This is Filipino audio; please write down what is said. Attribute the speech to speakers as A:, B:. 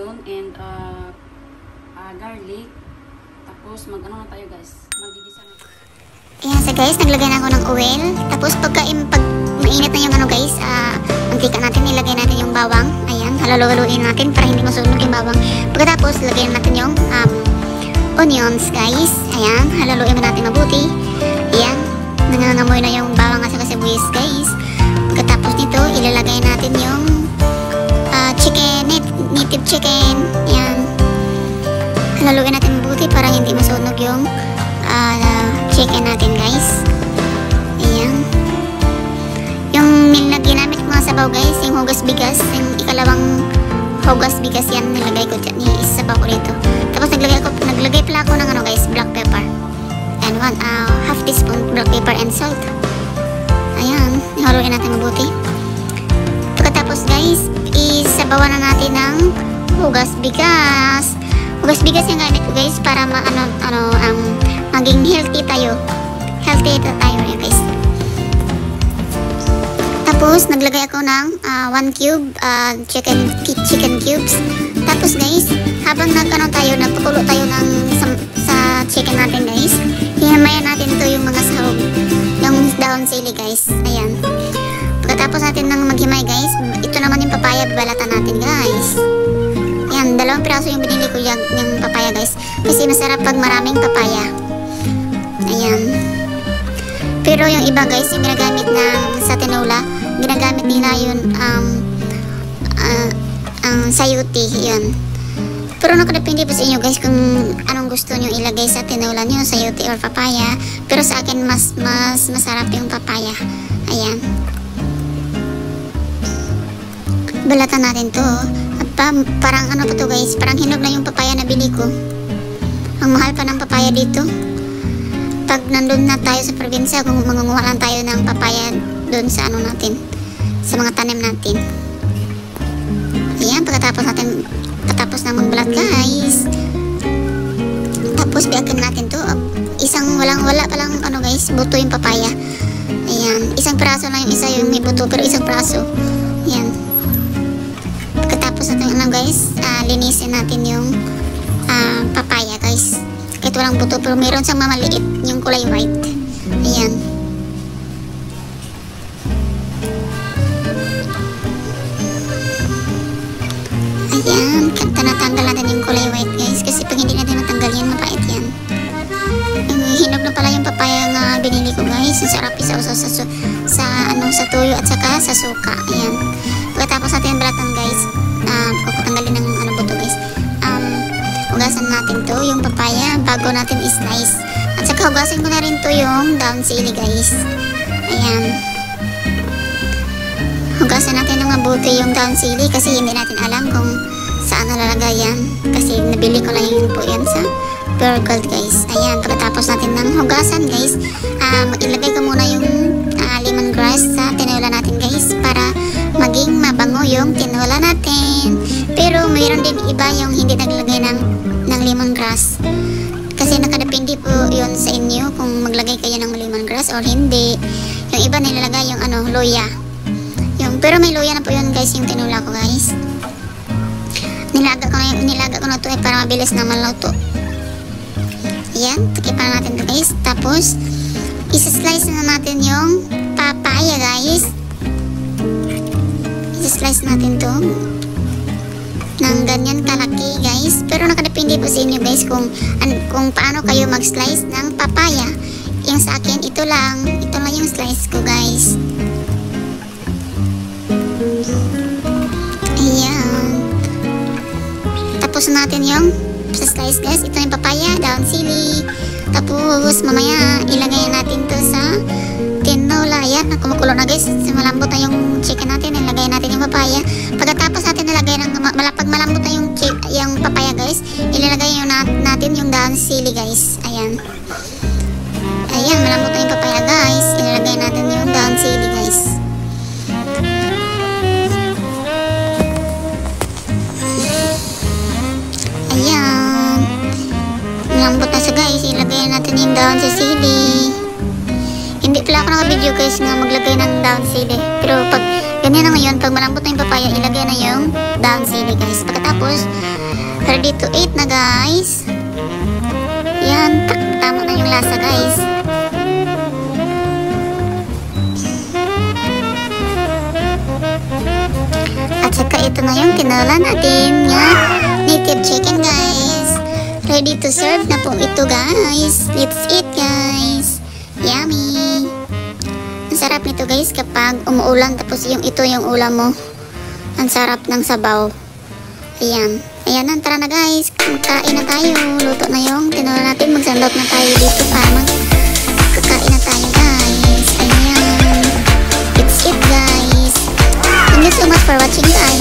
A: onion and garlic. Tapos mag-ano na tayo guys. Magigisa na.
B: Ayan so guys, naglagay na ako ng oil. Tapos pag mainit na yung ano guys, mantika natin, nilagay natin yung bawang. Ayan, haluluin natin para hindi masunog yung bawang. Pagkatapos, lagyan natin yung onions guys. Ayan, haluluin natin mabuti. Ayan, nangangamoy na yung bawang at saka sibuyas guys. Pagkatapos nito, ilalagay natin yung chicken, native chicken. Ayan, haluluin natin mabuti para hindi masunog yung chicken natin guys. Ayan, yung ginamit ko mga sabaw guys, yung hugas bigas, yung ikalawang hugas bigas yan, nilagay ko dyan, isabaw ko dito. Tapos naglagay pala ako ng ano guys, black pepper and half teaspoon black pepper and salt. Ayan, haluin natin mabuti. Pagkatapos guys, isabawan na natin ng hugas bigas. Hugas bigas yung gamit ko guys para maging healthy tayo yun guys. Tapos naglagay ako ng 1 cube chicken cubes. Tapos guys, habang nagpakulo tayo sa chicken natin guys, hinamayan natin to yung mga sahog, yung down sili guys. Ayan, pagkatapos natin ng maghimay guys, ito naman yung papaya, babalatan natin guys. Ayan, 2 piraso yung binili ko yung papaya guys, kasi masarap pag maraming papaya. Ayan, pero yung iba guys, yung ginagamit sa tinola, ginagamit nila yun sayuti yun. Pero nakadepende po sa inyo guys kung anong gusto nyo ilagay sa tinola nyo, sayuti or papaya. Pero sa akin mas masarap yung papaya. Ayan, balatan natin to. At parang ano pa to guys, parang hinog na yung papaya na bili ko. Ang mahal pa ng papaya dito. Pag nandun na tayo sa probinsya, kung mangunguha lang tayo ng papaya doon sa ano natin, sa mga tanim natin. Ayan, patapos na magbalat guys, tapos biyakin natin to. Isang wala pa lang ano guys, buto yung papaya. Ayan, isang praso lang yung isa yung may buto, pero isang praso. Ayan, pagkatapos natin ano guys, linisin natin yung papaya guys. Kahit walang buto, pero meron siyang mamaliit yung kulay white. Ayan, ayan, natanggal natin yung kulay white guys, kasi pag hindi natin natanggal yan, mapait yan. Hinog na pala yung papaya nga binili ko guys. Ang sarap isa-usaw sa tuyo at saka sa suka. Ayan, pagkatapos natin balatan guys, tanggalin ng buto guys, hugasan natin to yung papaya bago natin i-slice. At saka hugasan ko na rin to yung down sili guys. Ayan, hugasan natin ng mabuti yung down sili kasi hindi natin alam kung saan nalalagay yan, kasi nabili ko lang yun po yan sa Pure Gold guys. Ayan, pagkatapos natin ng hugasan guys, ilagay ko muna yung lemongrass sa tinola natin guys para maging mabango yung tinola natin. Pero mayroon din iba yung hindi naglagay ng lemongrass, kasi nakadepende po yun sa inyo kung maglagay kayo ng lemongrass or hindi. Yung iba nilalagay yung luya. Pero may luya na po yun guys yung tinola ko guys. Nilaga ko na to para mabilis na maluto. Ayan, takipan natin to guys. Tapos isa-slice na natin yung papaya guys. Isa-slice natin to ng ganyan kalaki guys. Pero nakadepende po sa inyo guys kung paano kayo mag-slice ng papaya. Yung sa akin, ito lang yung slice ko guys. Ayan, tapos natin yung sa slice guys. Ito yung papaya, down sili. Tapos mamaya ilagay natin to sa tinola. Ayan, kumukulo na guys, malambot na yung chicken natin. Ilagay natin yung papaya. Pagkatapos natin ilagay pag malambot na yung papaya guys, ilalagay natin yung down sili guys. Ayan, malambot na yung papaya guys, ilalagay natin yung down sili guys. Ayan, malambot na siya guys, ilagay natin yung down sa sili. Hindi pala ako naka-video guys nga maglagay ng down sili, pero pag ganyan na ngayon, pag malambot na yung papaya, ilagay na yung down sili guys. Pagkatapos Ready to eat na guys. Yan, tama na yung lasa guys. At saka ito na yung tinola natin. Yan, native chicken guys. Ready to serve na po ito guys. Let's eat guys. Yummy. Ang sarap nito guys kapag umuulan tapos ito yung ulam mo. Ang sarap ng sabaw. Ayan. Ayan na, tara na guys. Magkain na tayo. Luto na yung tinola natin. Magsandok na tayo dito para magkakain na tayo guys. Ayan. It's it guys. Thank you so much for watching guys.